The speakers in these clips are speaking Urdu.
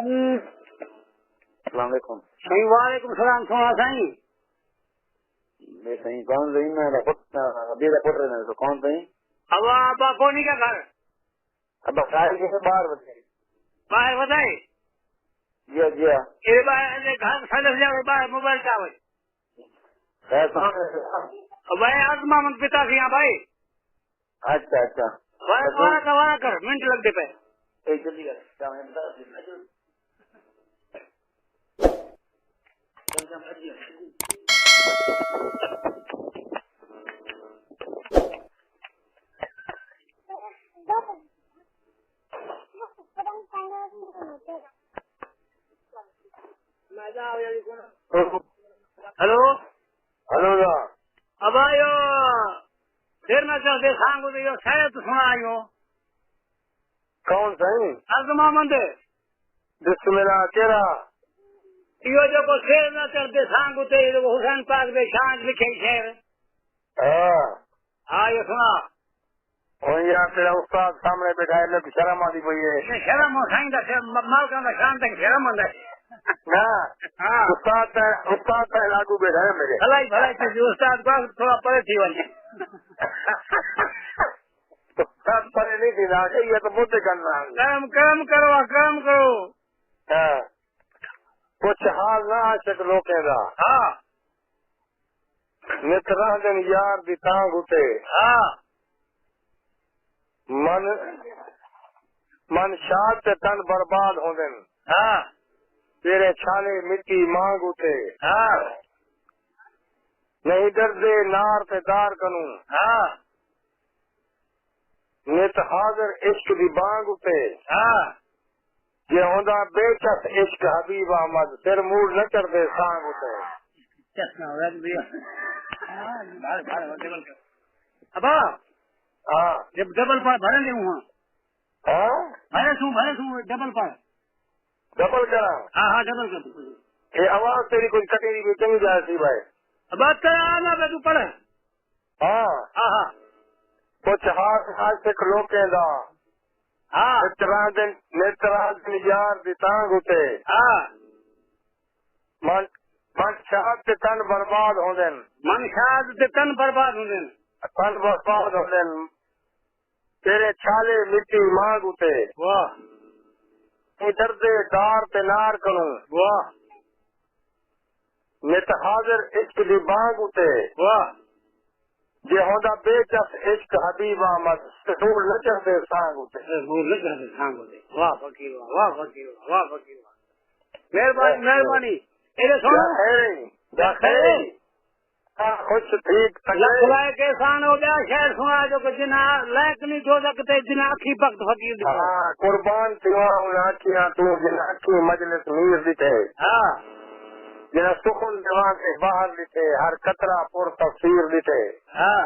السلام علیکم صحیح وعلیکم السلام سونا سائیں میں صحیح کون صحیح میں ابھی رپورٹ رہے ہیں کون صحیح اب آپ کون کا گھر اب خیر کیسے باہر بتائیے باہر بتائے جی جی یہ گھر سدس جائے باہر موبائل کا خیر بھائی آزما من پتا سی ہاں بھائی اچھا اچھا وارا کر منٹ لگتے پہ جلدی ہلو ہلو اب آئیو پھر میں چلتے سانگو تو شاید سنا آئیو کون صحیح آزما مند بسم اللہ کیرا یہ جو کو شیر نہ چلتے سانگو تے حسین پاک دے شانچ لکھے شیر ہاں یہ سنا اور یہاں تیرا استاد سامنے بیٹھا ہے میں شرم آتی پئی ہے شرم ہو سائیں مالکا کا شان تک شرم ہوتا ہے استاد لاگو بیٹھا ہے میرے بھلائی بھلائی استاد کو تھوڑا پڑے تھی وجہ استاد پڑے نہیں تھی نا یہ تو مجھے کرنا کرم کرو کچھ حال نہ عاشق لوکے دا ہاں نت رہ دن یار دی تانگ اتے ہاں من شاد تے تن برباد ہو دن ہاں تیرے چھالے مٹی مانگ اتے ہاں نہیں دردے نار تے دار کنوں ہاں نت حاضر عشق دی بانگ اتے ہاں یہ ہوندا بے چس عشق حبیب احمد پھر موڑ نہ چڑھتے سانگ اتے ابا ہاں جب ڈبل پر بھرے لے وہاں ہاں بھرے سوں ڈبل پر ڈبل کرا ہاں ہاں ڈبل کر یہ آواز تیری کوئی کٹی بھی چنگی جائے سی بھائی بات کر آنا پہ تو پڑھ ہاں ہاں ہاں کچھ ہاتھ عاشق لوکے دا ہاں نترا دن یار دی تانگ اتے ہاں من شہد تے تن برباد ہو دن من شاد تے تن برباد ہوں دن تن برباد ہو دن تیرے چھالے مٹی مانگ اتے واہ دردے دار تے نار کنوں واہ نت حاضر عشق دی بانگ اتے واہ جے ہوندا بے چس عشق حبیب احمد سٹول نہ چڑھتے سانگ اتے واہ فقیر واہ فقیر واہ فقیر مہربانی خوش ٹھیک لکھوائے کے سان ہو گیا شہر سنا جو کہ جنا لائق نہیں جو سکتے جنا اکھی وقت فقیر قربان تیوا آنکھیاں تو جن اکھی مجلس میر دیتے ہاں جن سخن دیوان سے باہر دیتے ہر قطرہ پر تفسیر دیتے ہاں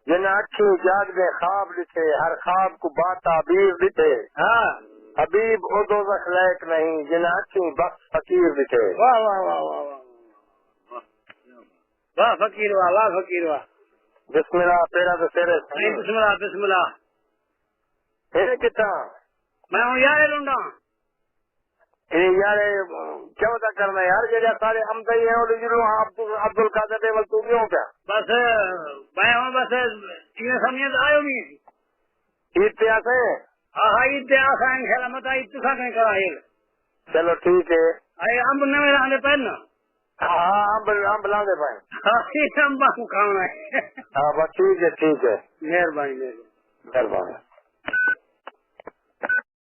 جن اکھی جاگ دے خواب دیتے ہر خواب کو بات تعبیر دیتے ہاں حبیب او دوزخ لائق نہیں جن اکھی بخش فقیر دیتے واہ واہ واہ واہ واہ واہ فقیر واہ واہ فقیر واہ بسم اللہ تیرا تو تیرے بسم اللہ بسم اللہ تیرے کتنا میں ہوں یار لونڈا یار کیا ہوتا کرنا یار جیسے سارے ہم تو یہ عبد القادر دے تو کیوں کیا بس میں ہوں بس یہ سمجھ آئے نہیں عید پہ آتے ہاں ہاں عید پہ آسا ان شاء اللہ مت عید تو کہیں کرا چلو ٹھیک ہے ارے امب نویں لانے پہننا ہاں امب لا دے بھائی ہاں امبا کو کھانا ہے ہاں بس ٹھیک ہے مہربانی مہربانی